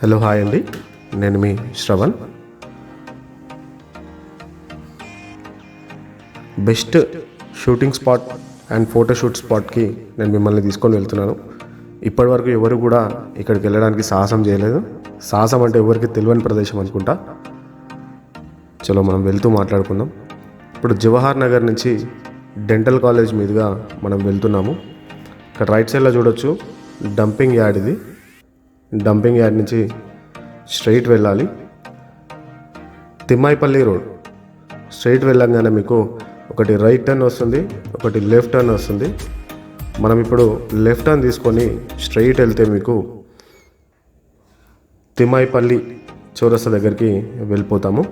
Hello hi అండి, నేను మీ Shravan. Best shooting spot and photoshoot స్పాట్కి నేను మిమ్మల్ని తీసుకొని వెళ్తున్నాను. ఇప్పటివరకు ఎవరు కూడా ఇక్కడికి వెళ్ళడానికి సాహసం చేయలేదు. సాహసం అంటే ఎవరికి తెలియని ప్రదేశం అనుకుంటా. చలో మనం వెళ్తూ మాట్లాడుకుందాం. ఇప్పుడు జవహర్ నగర్ నుంచి డెంటల్ కాలేజ్ మీదుగా మనం వెళ్తున్నాము. ఇక్కడ రైట్ సైడ్లో చూడొచ్చు డంపింగ్ యార్డ్. ఇది డంపింగ్ యార్డ్ నుంచి స్ట్రైట్ వెళ్ళాలి. తిమ్మాయిపల్లి రోడ్ స్ట్రైట్ వెళ్ళంగానే మీకు ఒకటి రైట్ టర్న్ వస్తుంది, ఒకటి లెఫ్ట్ టర్న్ వస్తుంది. మనం ఇప్పుడు లెఫ్ట్ టర్న్ తీసుకొని స్ట్రైట్ వెళ్తే మీకు తిమ్మాయిపల్లి చౌరస్తా దగ్గరికి వెళ్ళిపోతాము.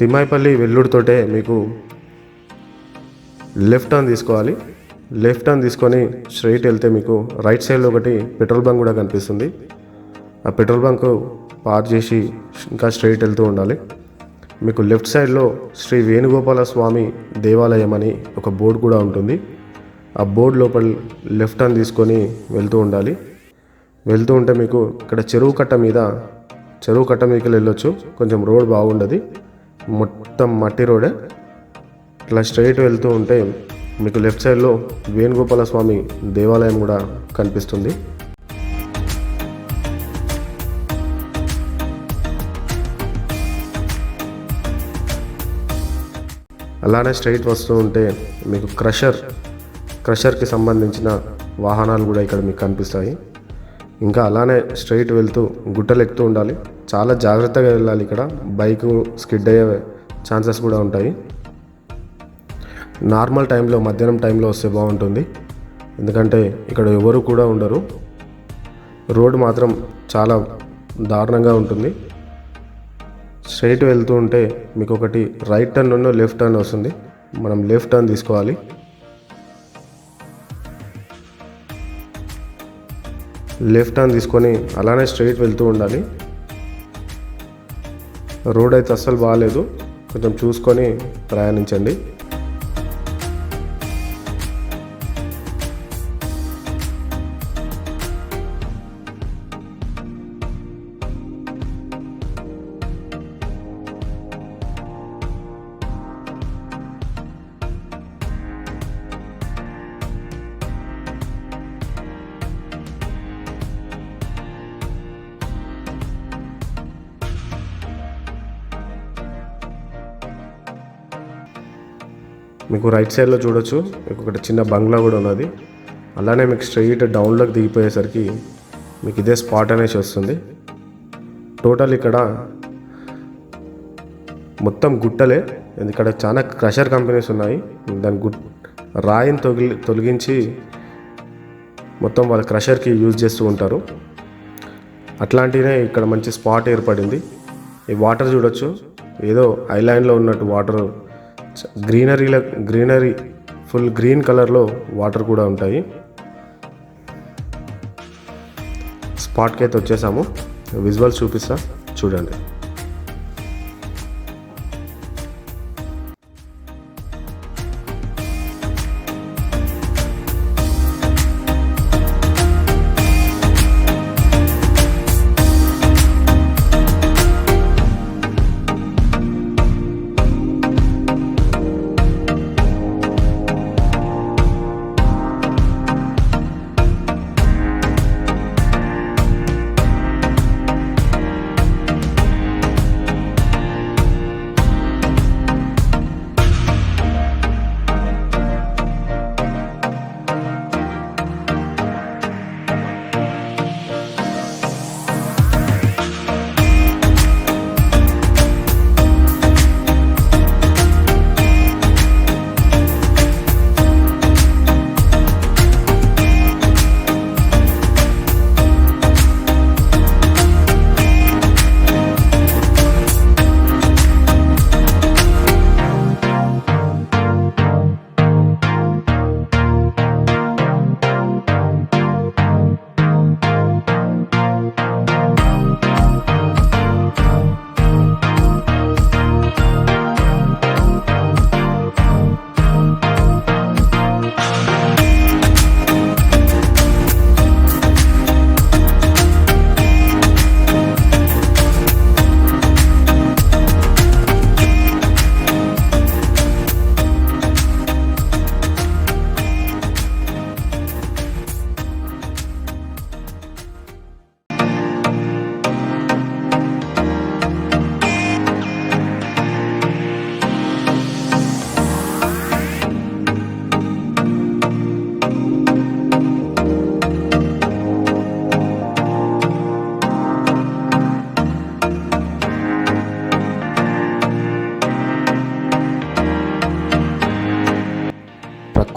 తిమ్మాయిపల్లి వెల్లుడితోటే మీకు లెఫ్ట్ టర్న్ తీసుకోవాలి. లెఫ్ట్ టర్న్ తీసుకొని స్ట్రైట్ వెళ్తే మీకు రైట్ సైడ్లో ఒకటి పెట్రోల్ బంక్ కూడా కనిపిస్తుంది. ఆ పెట్రోల్ బంక్ పార్క్ చేసి ఇంకా స్ట్రైట్ వెళ్తూ ఉండాలి. మీకు లెఫ్ట్ సైడ్లో శ్రీ వేణుగోపాల స్వామి దేవాలయం అని ఒక బోర్డు కూడా ఉంటుంది. ఆ బోర్డు లోపల లెఫ్ట్ టర్న్ తీసుకొని వెళ్తూ ఉండాలి. వెళ్తూ ఉంటే మీకు ఇక్కడ చెరువు కట్ట మీదకి వెళ్ళొచ్చు. కొంచెం రోడ్ బాగుండదు, మొత్తం మట్టి రోడే. ఇట్లా స్ట్రైట్ వెళ్తూ ఉంటే మీకు లెఫ్ట్ సైడ్లో వేణుగోపాల స్వామి దేవాలయం కూడా కనిపిస్తుంది. అలానే స్ట్రైట్ వస్తూ ఉంటే మీకు క్రషర్కి సంబంధించిన వాహనాలు కూడా ఇక్కడ మీకు కనిపిస్తాయి. ఇంకా అలానే స్ట్రైట్ వెళ్తూ గుట్టలు ఎక్కుతూ ఉండాలి. చాలా జాగ్రత్తగా వెళ్ళాలి. ఇక్కడ బైక్ స్కిడ్ అయ్యే ఛాన్సెస్ కూడా ఉంటాయి. నార్మల్ టైంలో, మధ్యాహ్నం టైంలో వస్తే బాగుంటుంది, ఎందుకంటే ఇక్కడ ఎవరు కూడా ఉండరు. రోడ్ మాత్రం చాలా దారుణంగా ఉంటుంది. స్ట్రైట్ వెళ్తూ ఉంటే మీకు ఒకటి రైట్ టర్న్ నుండి లెఫ్ట్ టర్న్ వస్తుంది. మనం లెఫ్ట్ టర్న్ తీసుకోవాలి. లెఫ్ట్ టర్న్ తీసుకొని అలానే స్ట్రైట్ వెళ్తూ ఉండాలి. రోడ్ అయితే అస్సలు బాగాలేదు, కొంచెం చూసుకొని ప్రయాణించండి. మీకు రైట్ సైడ్లో చూడొచ్చు, మీకు ఒకటి చిన్న బంగ్లా కూడా ఉన్నది. అలానే మీకు స్ట్రైట్ డౌన్లోకి దిగిపోయేసరికి మీకు ఇదే స్పాట్ అనేసి వస్తుంది. టోటల్ ఇక్కడ మొత్తం గుట్టలే. ఇక్కడ చాలా క్రషర్ కంపెనీస్ ఉన్నాయి. దాని రాయిని తొలగించి మొత్తం వాళ్ళ క్రషర్కి యూజ్ చేస్తూ ఉంటారు. అట్లాంటినే ఇక్కడ మంచి స్పాట్ ఏర్పడింది. ఈ వాటర్ చూడొచ్చు, ఏదో ఐలాండ్లో ఉన్నట్టు వాటర్. గ్రీనరీ ఫుల్ గ్రీన్ కలర్లో వాటర్ కూడా ఉంటాయి. స్పాట్కి అయితే వచ్చేసాము. విజువల్స్ చూపిస్తా చూడండి.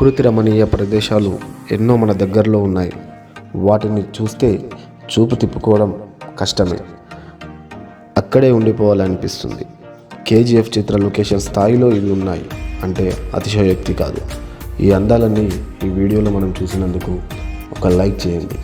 ప్రకృతి రమణీయ ప్రదేశాలు ఎన్నో మన దగ్గరలో ఉన్నాయి. వాటిని చూస్తే చూపు తిప్పుకోవడం కష్టమే, అక్కడే ఉండిపోవాలనిపిస్తుంది. కేజీఎఫ్ చిత్ర లొకేషన్ స్థాయిలో ఇవి ఉన్నాయి అంటే అతిశయోక్తి కాదు. ఈ అందాలన్నీ ఈ వీడియోలో మనం చూసినందుకు ఒక లైక్ చేయండి.